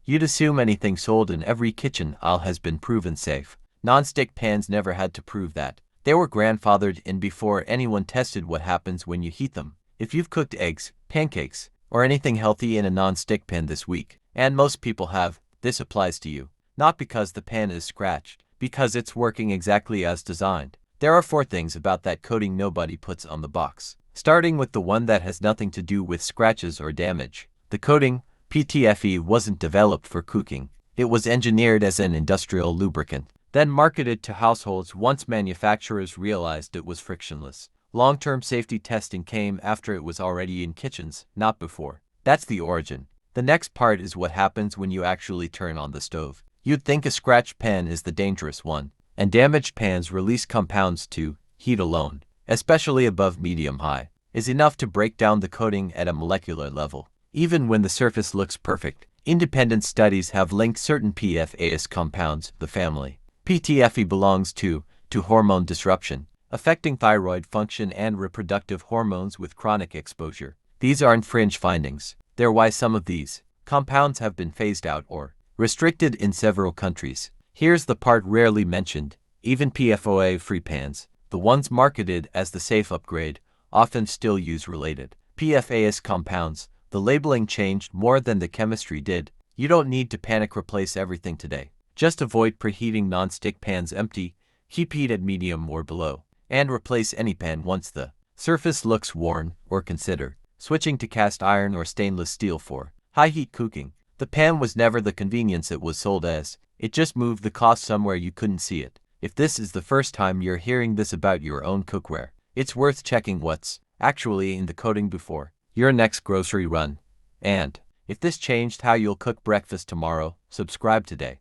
You'd assume anything sold in every kitchen aisle has been proven safe. Non-stick pans never had to prove that. They were grandfathered in before anyone tested what happens when you heat them. If you've cooked eggs, pancakes, or anything healthy in a non-stick pan this week, and most people have, this applies to you. Not because the pan is scratched, because it's working exactly as designed. There are 4 things about that coating nobody puts on the box. Starting with the one that has nothing to do with scratches or damage. The coating, PTFE, wasn't developed for cooking. It was engineered as an industrial lubricant, then marketed to households once manufacturers realized it was frictionless. Long-term safety testing came after it was already in kitchens, not before. That's the origin. The next part is what happens when you actually turn on the stove. You'd think a scratched pan is the dangerous one, and damaged pans release compounds too. Heat alone, especially above medium-high, is enough to break down the coating at a molecular level. Even when the surface looks perfect, independent studies have linked certain PFAS compounds, the family PTFE belongs to hormone disruption, affecting thyroid function and reproductive hormones with chronic exposure. These aren't fringe findings. They're why some of these compounds have been phased out or restricted in several countries. Here's the part rarely mentioned. Even PFOA-free pans, the ones marketed as the safe upgrade, often still use related PFAS compounds. The labeling changed more than the chemistry did. You don't need to panic replace everything today. Just avoid preheating non-stick pans empty, keep heat at medium or below, and replace any pan once the surface looks worn, or consider switching to cast iron or stainless steel for high-heat cooking. The pan was never the convenience it was sold as. It just moved the cost somewhere you couldn't see it. If this is the first time you're hearing this about your own cookware, it's worth checking what's actually in the coating before your next grocery run. And if this changed how you'll cook breakfast tomorrow, subscribe today.